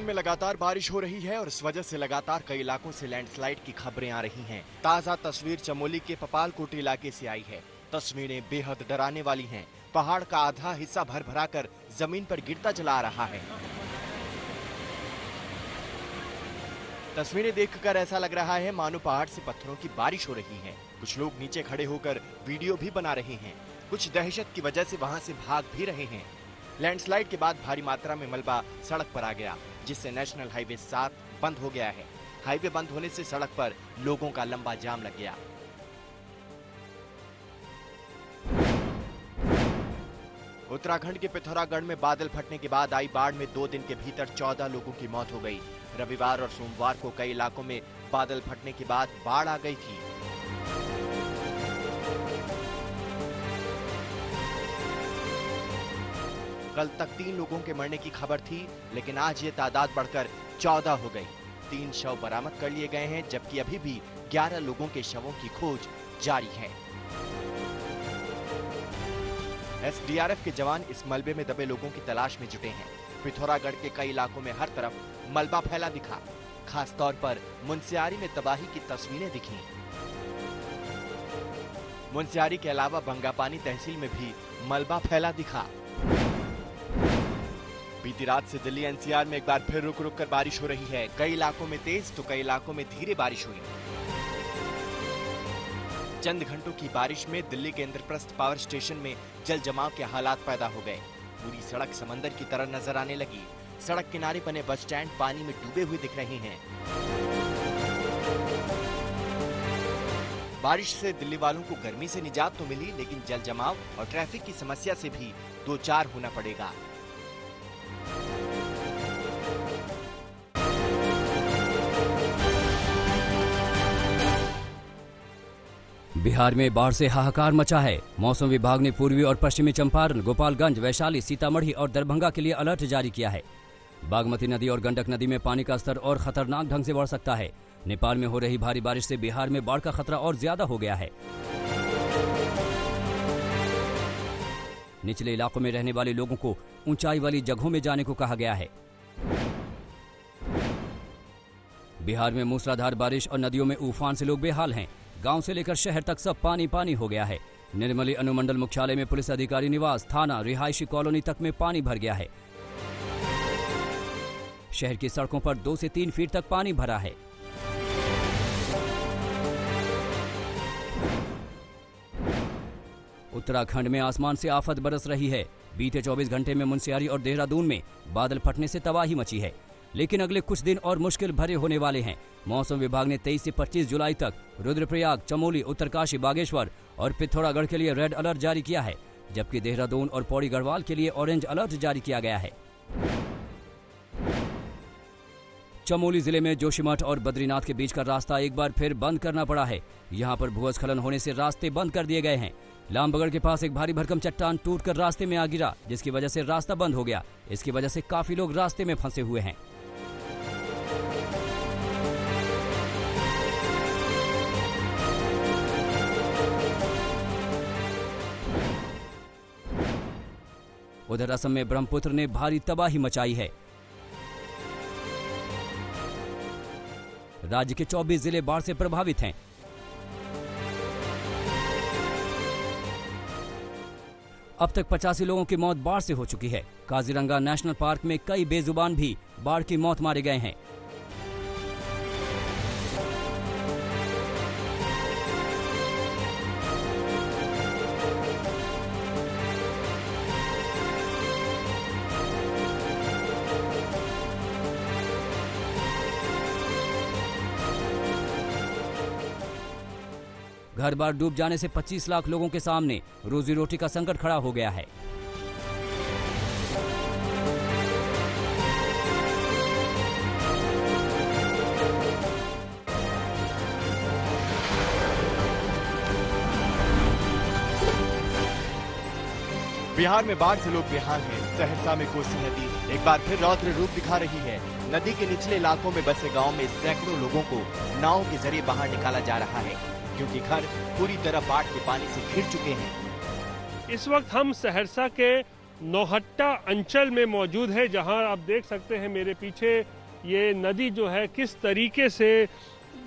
उत्तराखंड में लगातार बारिश हो रही है और इस वजह से लगातार कई इलाकों से लैंडस्लाइड की खबरें आ रही हैं। ताजा तस्वीर चमोली के पपालकोट इलाके से आई है। तस्वीरें बेहद डराने वाली हैं। पहाड़ का आधा हिस्सा भर भरा कर जमीन पर गिरता चला आ रहा है। तस्वीरें देखकर ऐसा लग रहा है मानो पहाड़ से पत्थरों की बारिश हो रही है। कुछ लोग नीचे खड़े होकर वीडियो भी बना रहे हैं। कुछ दहशत की वजह से वहां से भाग भी रहे हैं। लैंडस्लाइड के बाद भारी मात्रा में मलबा सड़क पर आ गया, जिससे नेशनल हाईवे 7 बंद हो गया है। हाईवे बंद होने से सड़क पर लोगों का लंबा जाम लग गया। उत्तराखंड के पिथौरागढ़ में बादल फटने के बाद आई बाढ़ में 2 दिन के भीतर 14 लोगों की मौत हो गई। रविवार और सोमवार को कई इलाकों में बादल फटने के बाद बाढ़ आ गई थी। कल तक 3 लोगों के मरने की खबर थी, लेकिन आज ये तादाद बढ़कर 14 हो गई। 3 शव बरामद कर लिए गए हैं, जबकि अभी भी 11 लोगों के शवों की खोज जारी है। एसडीआरएफ के जवान इस मलबे में दबे लोगों की तलाश में जुटे हैं। पिथौरागढ़ के कई इलाकों में हर तरफ मलबा फैला दिखा। खास तौर पर मुनस्यारी में तबाही की तस्वीरें दिखी। मुनस्यारी के अलावा बंगापानी तहसील में भी मलबा फैला दिखा। बीती रात से दिल्ली एनसीआर में एक बार फिर रुक रुक कर बारिश हो रही है। कई इलाकों में तेज तो कई इलाकों में धीरे बारिश हुई। चंद घंटों की बारिश में दिल्ली के इंद्रप्रस्थ पावर स्टेशन में जल जमाव के हालात पैदा हो गए। पूरी सड़क समंदर की तरह नजर आने लगी। सड़क किनारे बने बस स्टैंड पानी में डूबे हुए दिख रहे हैं। बारिश से दिल्ली वालों को गर्मी से निजात तो मिली, लेकिन जल जमाव और ट्रैफिक की समस्या से भी दो चार होना पड़ेगा। बिहार में बाढ़ से हाहाकार मचा है। मौसम विभाग ने पूर्वी और पश्चिमी चंपारण, गोपालगंज, वैशाली, सीतामढ़ी और दरभंगा के लिए अलर्ट जारी किया है। बागमती नदी और गंडक नदी में पानी का स्तर और खतरनाक ढंग से बढ़ सकता है। नेपाल में हो रही भारी बारिश से बिहार में बाढ़ का खतरा और ज्यादा हो गया है। निचले इलाकों में रहने वाले लोगों को ऊंचाई वाली जगहों में जाने को कहा गया है। बिहार में मूसलाधार बारिश और नदियों में उफान से लोग बेहाल हैं। गांव से लेकर शहर तक सब पानी पानी हो गया है। निर्मली अनुमंडल मुख्यालय में पुलिस अधिकारी निवास, थाना, रिहायशी कॉलोनी तक में पानी भर गया है। शहर की सड़कों पर 2 से 3 फीट तक पानी भरा है। उत्तराखंड में आसमान से आफत बरस रही है। बीते 24 घंटे में मुनस्यारी और देहरादून में बादल फटने से तबाही मची है, लेकिन अगले कुछ दिन और मुश्किल भरे होने वाले हैं। मौसम विभाग ने 23 से 25 जुलाई तक रुद्रप्रयाग, चमोली, उत्तरकाशी, बागेश्वर और पिथौरागढ़ के लिए रेड अलर्ट जारी किया है, जबकि देहरादून और पौड़ी गढ़वाल के लिए ऑरेंज अलर्ट जारी किया गया है। चमोली जिले में जोशीमठ और बद्रीनाथ के बीच का रास्ता एक बार फिर बंद करना पड़ा है। यहां पर भूस्खलन होने से रास्ते बंद कर दिए गए हैं। लामबगड़ के पास एक भारी भरकम चट्टान टूटकर रास्ते में आ गिरा, जिसकी वजह से रास्ता बंद हो गया। इसकी वजह से काफी लोग रास्ते में फंसे हुए हैं। उधर असम में ब्रह्मपुत्र ने भारी तबाही मचाई है। राज्य के 24 जिले बाढ़ से प्रभावित हैं। अब तक 85 लोगों की मौत बाढ़ से हो चुकी है। काजीरंगा नेशनल पार्क में कई बेजुबान भी बाढ़ की मौत मारे गए हैं। घर बार डूब जाने से 25 लाख लोगों के सामने रोजी रोटी का संकट खड़ा हो गया है। बिहार में बाढ़ से लोग बेहाल हैं। सहरसा में कोसी नदी एक बार फिर रौद्र रूप दिखा रही है। नदी के निचले इलाकों में बसे गांव में सैकड़ों लोगों को नाव के जरिए बाहर निकाला जा रहा है, क्योंकि घर पूरी तरह बाढ़ के पानी से घिर चुके हैं। इस वक्त हम सहरसा के नौहट्टा अंचल में मौजूद है, जहां आप देख सकते हैं मेरे पीछे ये नदी जो है किस तरीके से,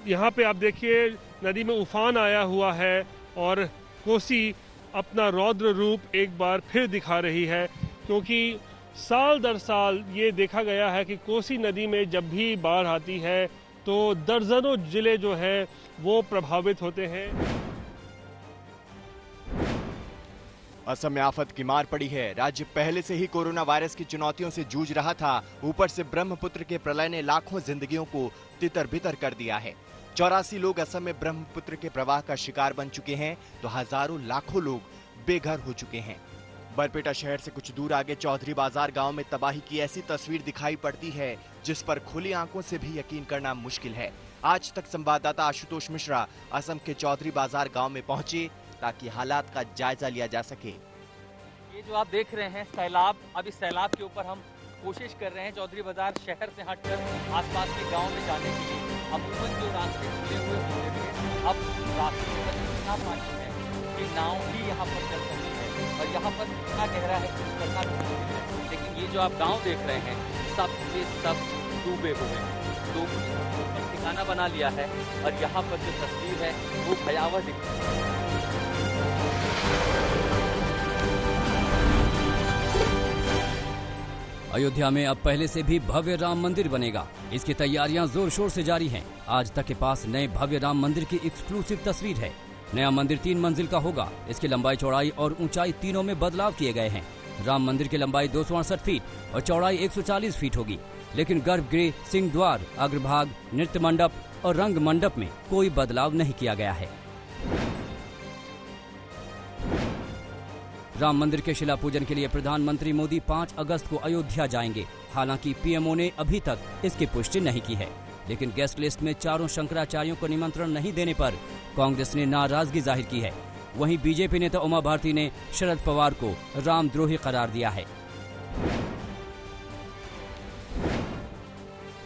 यहाँ पे आप देखिए नदी में उफान आया हुआ है और कोसी अपना रौद्र रूप एक बार फिर दिखा रही है, क्योंकि साल दर साल ये देखा गया है कि कोसी नदी में जब भी बाढ़ आती है तो दर्जनों जिले जो है वो प्रभावित होते हैं। असम में आफत की मार पड़ी है। राज्य पहले से ही कोरोना वायरस की चुनौतियों से जूझ रहा था। ऊपर से ब्रह्मपुत्र के प्रलय ने लाखों जिंदगियों को तितर बितर कर दिया है। 84 लोग असम में ब्रह्मपुत्र के प्रवाह का शिकार बन चुके हैं तो हजारों लाखों लोग बेघर हो चुके हैं। बरपेटा शहर से कुछ दूर आगे चौधरी बाजार गांव में तबाही की ऐसी तस्वीर दिखाई पड़ती है जिस पर खुली आंखों से भी यकीन करना मुश्किल है। आज तक संवाददाता आशुतोष मिश्रा असम के चौधरी बाजार गांव में पहुंचे ताकि हालात का जायजा लिया जा सके। ये जो आप देख रहे हैं सैलाब, अब इस सैलाब के ऊपर हम कोशिश कर रहे हैं चौधरी बाजार शहर से हटकर आसपास के गांव में जाने के लिए। अमूमन जो रास्ते खुले हुए होते थे, अब रास्ते पर इतना पानी है कि नाव ही यहाँ पर चल सकती है और यहाँ पर इतना गहरा है कि करना भी मुश्किल है। लेकिन ये जो आप गाँव देख रहे हैं सब के सब डूबे हुए हैं, लोगों ने ऊपर ठिकाना बना लिया है और यहाँ पर जो तस्वीर है वो भयावह दिखती है। अयोध्या में अब पहले से भी भव्य राम मंदिर बनेगा। इसकी तैयारियां जोर शोर से जारी हैं। आज तक के पास नए भव्य राम मंदिर की एक्सक्लूसिव तस्वीर है। नया मंदिर 3 मंजिल का होगा। इसकी लंबाई, चौड़ाई और ऊंचाई तीनों में बदलाव किए गए हैं। राम मंदिर की लंबाई 268 फीट और चौड़ाई 140 फीट होगी, लेकिन गर्भगृह, सिंह द्वार, अग्रभाग, नृत्य मंडप और रंग मंडप में कोई बदलाव नहीं किया गया है। राम मंदिर के शिला पूजन के लिए प्रधानमंत्री मोदी 5 अगस्त को अयोध्या जाएंगे। हालांकि पीएमओ ने अभी तक इसकी पुष्टि नहीं की है, लेकिन गेस्ट लिस्ट में चारों शंकराचार्यों को निमंत्रण नहीं देने पर कांग्रेस ने नाराजगी जाहिर की है। वहीं बीजेपी नेता उमा भारती ने शरद पवार को रामद्रोही करार दिया है।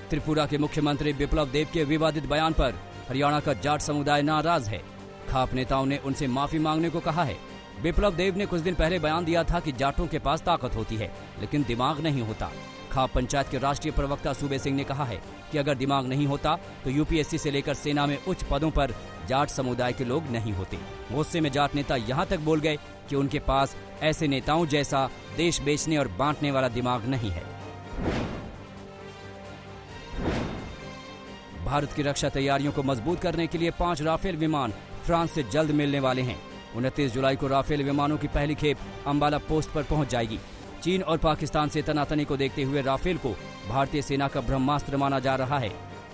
त्रिपुरा के मुख्यमंत्री बिप्लब देब के विवादित बयान पर हरियाणा का जाट समुदाय नाराज है। खाप नेताओं ने उनसे माफी मांगने को कहा है। बिप्लब देब ने कुछ दिन पहले बयान दिया था कि जाटों के पास ताकत होती है लेकिन दिमाग नहीं होता। खाप पंचायत के राष्ट्रीय प्रवक्ता सूबे सिंह ने कहा है कि अगर दिमाग नहीं होता तो यूपीएससी से लेकर सेना में उच्च पदों पर जाट समुदाय के लोग नहीं होते। गुस्से में जाट नेता यहाँ तक बोल गए कि उनके पास ऐसे नेताओं जैसा देश बेचने और बांटने वाला दिमाग नहीं है। भारत की रक्षा तैयारियों को मजबूत करने के लिए 5 राफेल विमान फ्रांस से जल्द मिलने वाले हैं। 29 जुलाई को राफेल विमानों की पहली खेप अंबाला पोस्ट पर पहुंच जाएगी। चीन और पाकिस्तान से तनातनी को देखते हुए राफेल को भारतीय सेना का ब्रह्मास्त्र माना जा रहा है।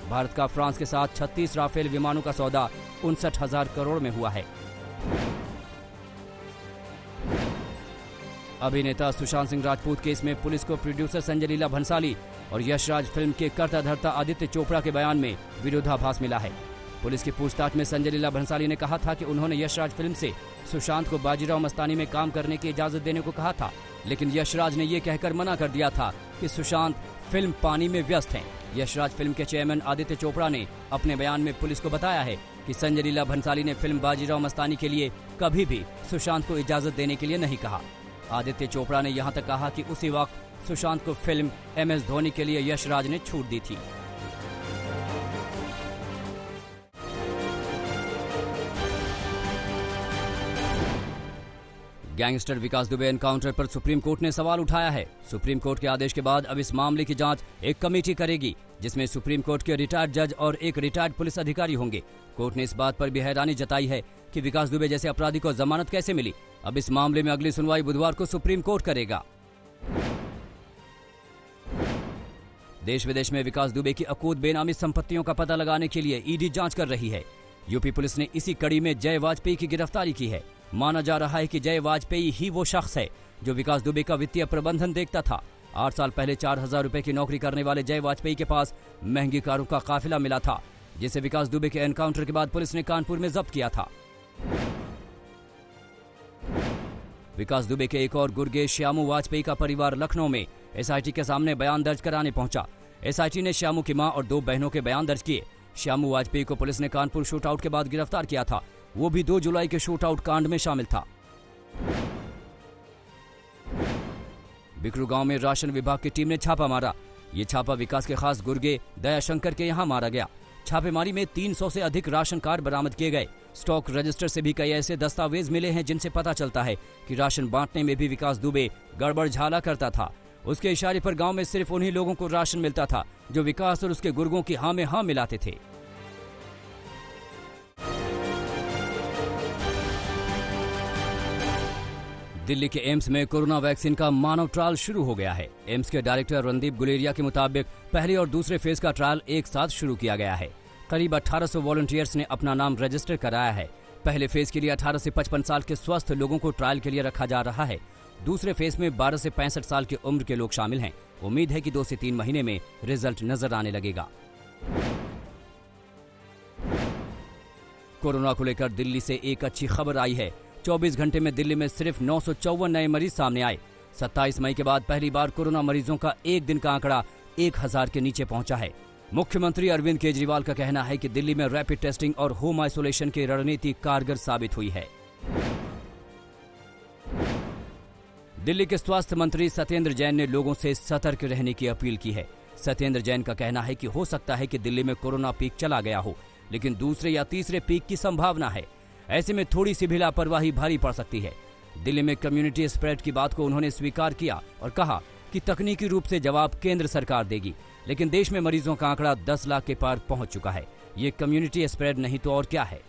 भारत का फ्रांस के साथ 36 राफेल विमानों का सौदा 59,000 करोड़ में हुआ है। अभिनेता सुशांत सिंह राजपूत केस में पुलिस को प्रोड्यूसर संजय लीला भंसाली और यशराज फिल्म के कर्ता धर्ता आदित्य चोपड़ा के बयान में विरोधाभास मिला है। पुलिस की पूछताछ में संजय लीला भंसाली ने कहा था कि उन्होंने यशराज फिल्म से सुशांत को बाजीराव मस्तानी में काम करने की इजाजत देने को कहा था, लेकिन यशराज ने ये कहकर मना कर दिया था कि सुशांत फिल्म पानी में व्यस्त हैं। यशराज फिल्म के चेयरमैन आदित्य चोपड़ा ने अपने बयान में पुलिस को बताया है कि संजय लीला भंसाली ने फिल्म बाजीराव मस्तानी के लिए कभी भी सुशांत को इजाजत देने के लिए नहीं कहा। आदित्य चोपड़ा ने यहाँ तक कहा कि उसी वक्त सुशांत को फिल्म MS धोनी के लिए यशराज ने छूट दी थी। गैंगस्टर विकास दुबे एनकाउंटर पर सुप्रीम कोर्ट ने सवाल उठाया है। सुप्रीम कोर्ट के आदेश के बाद अब इस मामले की जांच एक कमेटी करेगी, जिसमें सुप्रीम कोर्ट के रिटायर्ड जज और एक रिटायर्ड पुलिस अधिकारी होंगे। कोर्ट ने इस बात पर भी हैरानी जताई है कि विकास दुबे जैसे अपराधी को जमानत कैसे मिली। अब इस मामले में अगली सुनवाई बुधवार को सुप्रीम कोर्ट करेगा। देश विदेश में विकास दुबे की अकूत बेनामी संपत्तियों का पता लगाने के लिए ईडी जांच कर रही है। यूपी पुलिस ने इसी कड़ी में जय वाजपेयी की गिरफ्तारी की है। माना जा रहा है कि जय वाजपेयी ही वो शख्स है जो विकास दुबे का वित्तीय प्रबंधन देखता था। 8 साल पहले 4,000 रुपए की नौकरी करने वाले जय वाजपेयी के पास महंगी कारों का काफिला मिला था, जिसे विकास दुबे के एनकाउंटर के बाद पुलिस ने कानपुर में जब्त किया था। विकास दुबे के एक और गुर्गे श्यामू वाजपेयी का परिवार लखनऊ में एसआईटी के सामने बयान दर्ज कराने पहुंचा। एसआईटी ने श्यामू की मां और 2 बहनों के बयान दर्ज किए। श्यामू वाजपेयी को पुलिस ने कानपुर शूटआउट के बाद गिरफ्तार किया था। वो भी 2 जुलाई के शूटआउट कांड में शामिल था। बिकरू गांव में राशन विभाग की टीम ने छापा मारा। ये छापा विकास के खास गुर्गे दयाशंकर के यहाँ मारा गया। छापेमारी में 300 से अधिक राशन कार्ड बरामद किए गए। स्टॉक रजिस्टर से भी कई ऐसे दस्तावेज मिले हैं जिनसे पता चलता है कि राशन बांटने में भी विकास दुबे गड़बड़ झाला करता था। उसके इशारे पर गांव में सिर्फ उन्हीं लोगों को राशन मिलता था जो विकास और उसके गुर्गों की हाँ में हाँ मिलाते थे। दिल्ली के एम्स में कोरोना वैक्सीन का मानव ट्रायल शुरू हो गया है। एम्स के डायरेक्टर रणदीप गुलेरिया के मुताबिक पहले और दूसरे फेज का ट्रायल एक साथ शुरू किया गया है। करीब 1800 वॉलंटियर्स ने अपना नाम रजिस्टर कराया है। पहले फेज के लिए 18 से 55 साल के स्वस्थ लोगों को ट्रायल के लिए रखा जा रहा है। दूसरे फेज में 12 से 65 साल की उम्र के लोग शामिल हैं। उम्मीद है कि 2 से 3 महीने में रिजल्ट नजर आने लगेगा। कोरोना को लेकर दिल्ली से एक अच्छी खबर आई है। 24 घंटे में दिल्ली में सिर्फ 954 नए मरीज सामने आए। 27 मई के बाद पहली बार कोरोना मरीजों का एक दिन का आंकड़ा 1000 के नीचे पहुंचा है। मुख्यमंत्री अरविंद केजरीवाल का कहना है कि दिल्ली में रैपिड टेस्टिंग और होम आइसोलेशन की रणनीति कारगर साबित हुई है। दिल्ली के स्वास्थ्य मंत्री सत्येंद्र जैन ने लोगों से सतर्क रहने की अपील की है। सत्येंद्र जैन का कहना है कि हो सकता है कि दिल्ली में कोरोना पीक चला गया हो, लेकिन दूसरे या तीसरे पीक की संभावना है। ऐसे में थोड़ी सी भी लापरवाही भारी पड़ सकती है। दिल्ली में कम्युनिटी स्प्रेड की बात को उन्होंने स्वीकार किया और कहा कि तकनीकी रूप से जवाब केंद्र सरकार देगी, लेकिन देश में मरीजों का आंकड़ा 10 लाख के पार पहुंच चुका है। ये कम्युनिटी स्प्रेड नहीं तो और क्या है।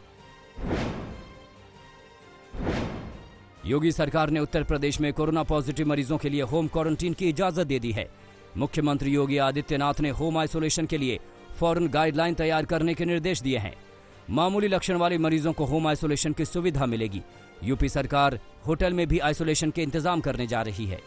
योगी सरकार ने उत्तर प्रदेश में कोरोना पॉजिटिव मरीजों के लिए होम क्वारंटीन की इजाजत दे दी है। मुख्यमंत्री योगी आदित्यनाथ ने होम आइसोलेशन के लिए फौरन गाइडलाइन तैयार करने के निर्देश दिए हैं। मामूली लक्षण वाले मरीजों को होम आइसोलेशन की सुविधा मिलेगी। यूपी सरकार होटल में भी आइसोलेशन के इंतजाम करने जा रही है।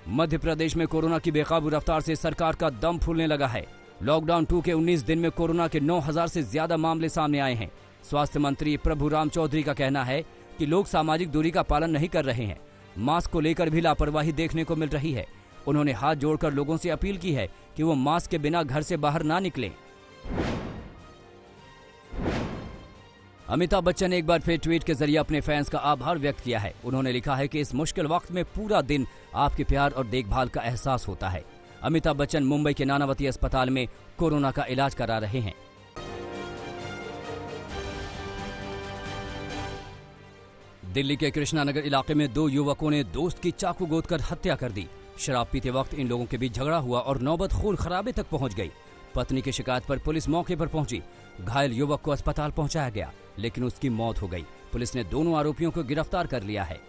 मध्य प्रदेश में कोरोना की बेकाबू रफ्तार से सरकार का दम फूलने लगा है। लॉकडाउन 2 के 19 दिन में कोरोना के 9000 से ज्यादा मामले सामने आए हैं। स्वास्थ्य मंत्री प्रभुराम चौधरी का कहना है कि लोग सामाजिक दूरी का पालन नहीं कर रहे हैं। मास्क को लेकर भी लापरवाही देखने को मिल रही है। उन्होंने हाथ जोड़कर लोगों से अपील की है कि वो मास्क के बिना घर से बाहर ना निकलें। अमिताभ बच्चन ने एक बार फिर ट्वीट के जरिए अपने फैंस का आभार व्यक्त किया है। उन्होंने लिखा है कि इस मुश्किल वक्त में पूरा दिन आपके प्यार और देखभाल का एहसास होता है। अमिताभ बच्चन मुंबई के नानावती अस्पताल में कोरोना का इलाज करा रहे हैं। दिल्ली के कृष्णानगर इलाके में 2 युवकों ने दोस्त की चाकू गोदकर हत्या कर दी। शराब पीते वक्त इन लोगों के बीच झगड़ा हुआ और नौबत खून खराबे तक पहुंच गई। पत्नी की शिकायत पर पुलिस मौके पर पहुंची। घायल युवक को अस्पताल पहुंचाया गया, लेकिन उसकी मौत हो गई। पुलिस ने दोनों आरोपियों को गिरफ्तार कर लिया है।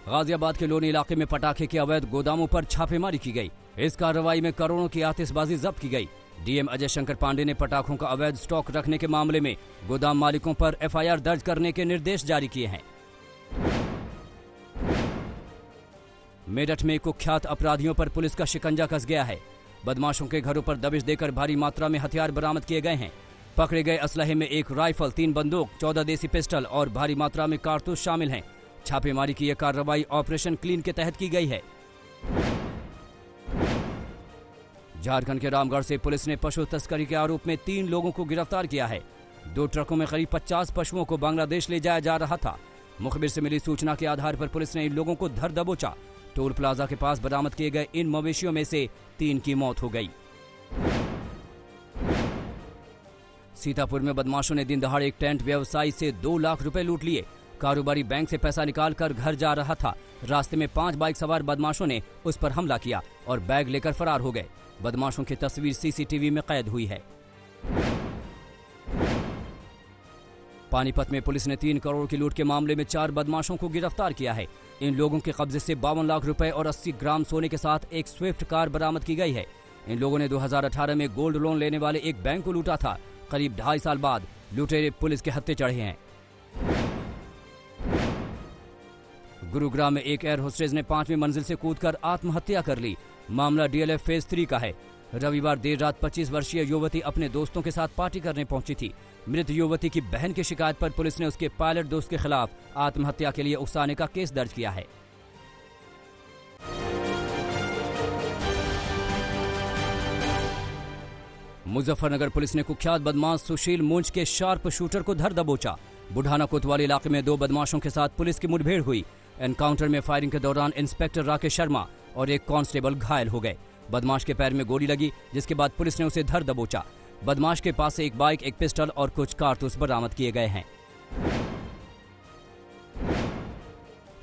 गाजियाबाद के लोनी इलाके में पटाखे के अवैध गोदामों पर छापेमारी की गई। इस कार्रवाई में करोड़ों की आतिशबाजी जब्त की गई। डीएम अजय शंकर पांडे ने पटाखों का अवैध स्टॉक रखने के मामले में गोदाम मालिकों पर एफआईआर दर्ज करने के निर्देश जारी किए हैं। मेरठ में कुख्यात अपराधियों पर पुलिस का शिकंजा कस गया है। बदमाशों के घरों पर दबिश देकर भारी मात्रा में हथियार बरामद किए गए हैं। पकड़े गए असलहे में 1 राइफल, 3 बंदूक, 14 देसी पिस्टल और भारी मात्रा में कारतूस शामिल हैं। छापेमारी की यह कार्रवाई ऑपरेशन क्लीन के तहत की गई है। झारखंड के रामगढ़ से पुलिस ने पशु तस्करी के आरोप में 3 लोगों को गिरफ्तार किया है। 2 ट्रकों में करीब 50 पशुओं को बांग्लादेश ले जाया जा रहा था। मुखबिर से मिली सूचना के आधार पर पुलिस ने इन लोगों को धर दबोचा। टोल प्लाजा के पास बरामद किए गए इन मवेशियों में से 3 की मौत हो गई। सीतापुर में बदमाशों ने दिन दहाड़े एक टेंट व्यवसायी से 2 लाख रुपए लूट लिए। कारोबारी बैंक से पैसा निकालकर घर जा रहा था। रास्ते में 5 बाइक सवार बदमाशों ने उस पर हमला किया और बैग लेकर फरार हो गए। बदमाशों की तस्वीर सीसीटीवी में कैद हुई है। पानीपत में पुलिस ने 3 करोड़ की लूट के मामले में 4 बदमाशों को गिरफ्तार किया है। इन लोगों के कब्जे से 52 लाख रुपए और 80 ग्राम सोने के साथ एक स्विफ्ट कार बरामद की गई है। इन लोगों ने 2018 में गोल्ड लोन लेने वाले एक बैंक को लूटा था। करीब 2.5 साल बाद लुटेरे पुलिस के हत्थे चढ़े हैं। गुरुग्राम में एक एयर होस्टेस ने 5वीं मंजिल से कूदकर आत्महत्या कर ली। मामला डीएलएफ फेज 3 का है। रविवार देर रात 25 वर्षीय युवती अपने दोस्तों के साथ पार्टी करने पहुंची थी। मृत युवती की बहन की शिकायत पर पुलिस ने उसके पायलट दोस्त के खिलाफ आत्महत्या के लिए उकसाने का केस दर्ज किया है। मुजफ्फरनगर पुलिस ने कुख्यात बदमाश सुशील मुंज के शार्प शूटर को धर दबोचा। बुढ़ाना कोतवाली इलाके में 2 बदमाशों के साथ पुलिस की मुठभेड़ हुई। एनकाउंटर में फायरिंग के दौरान इंस्पेक्टर राकेश शर्मा और एक कांस्टेबल घायल हो गए। बदमाश के पैर में गोली लगी, जिसके बाद पुलिस ने उसे धर दबोचा। बदमाश के पास से एक बाइक, एक पिस्टल और कुछ कारतूस बरामद किए गए हैं।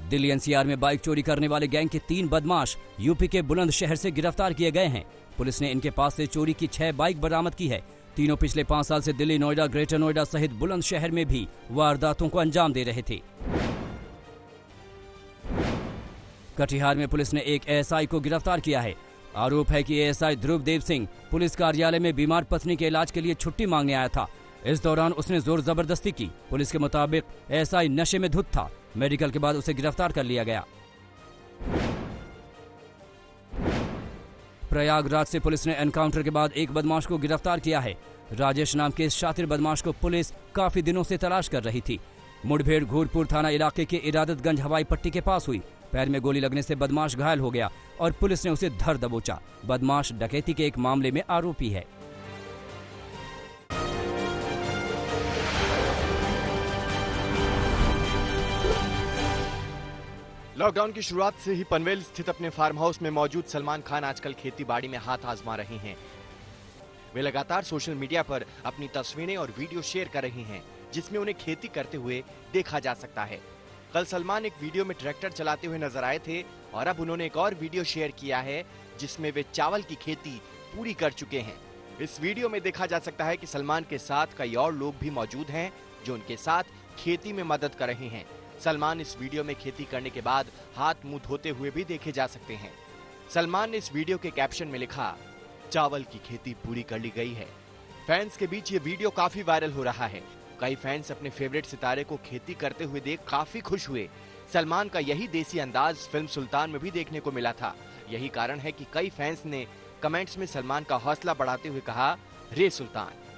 दिल्ली एनसीआर में बाइक चोरी करने वाले गैंग के 3 बदमाश यूपी के बुलंदशहर से गिरफ्तार किए गए हैं। पुलिस ने इनके पास से चोरी की 6 बाइक बरामद की है। तीनों पिछले 5 साल से दिल्ली, नोएडा, ग्रेटर नोएडा सहित बुलंदशहर में भी वारदातों को अंजाम दे रहे थे। कटिहार में पुलिस ने एक एएसआई को गिरफ्तार किया है। आरोप है कि एएसआई ध्रुव देव सिंह पुलिस कार्यालय में बीमार पत्नी के इलाज के लिए छुट्टी मांगने आया था। इस दौरान उसने जोर जबरदस्ती की। पुलिस के मुताबिक एएसआई नशे में धुत था। मेडिकल के बाद उसे गिरफ्तार कर लिया गया। प्रयागराज से पुलिस ने एनकाउंटर के बाद एक बदमाश को गिरफ्तार किया है। राजेश नाम के इस शातिर बदमाश को पुलिस काफी दिनों से तलाश कर रही थी। मुठभेड़ घूरपुर थाना इलाके के इरादतगंज हवाई पट्टी के पास हुई। पैर में गोली लगने से बदमाश घायल हो गया और पुलिस ने उसे धर दबोचा। बदमाश डकैती के एक मामले में आरोपी है। लॉकडाउन की शुरुआत से ही पनवेल स्थित अपने फार्म हाउस में मौजूद सलमान खान आजकल खेती बाड़ी में हाथ आजमा रहे हैं। वे लगातार सोशल मीडिया पर अपनी तस्वीरें और वीडियो शेयर कर रहे हैं, जिसमें उन्हें खेती करते हुए देखा जा सकता है। कल सलमान एक वीडियो में ट्रैक्टर चलाते हुए नजर आए थे और अब उन्होंने एक और वीडियो शेयर किया है, जिसमें वे चावल की खेती पूरी कर चुके हैं। इस वीडियो में देखा जा सकता है कि सलमान के साथ कई और लोग भी मौजूद हैं, जो उनके साथ खेती में मदद कर रहे हैं। सलमान इस वीडियो में खेती करने के बाद हाथ मुंह धोते हुए भी देखे जा सकते हैं। सलमान ने इस वीडियो के कैप्शन में लिखा, चावल की खेती पूरी कर ली गई है। फैंस के बीच ये वीडियो काफी वायरल हो रहा है। कई फैंस अपने फेवरेट सितारे को खेती करते हुए देख काफी खुश हुए। सलमान का यही देसी अंदाज फिल्म सुल्तान में भी देखने को मिला था। यही कारण है कि कई फैंस ने कमेंट्स में सलमान का हौसला बढ़ाते हुए कहा, रे सुल्तान।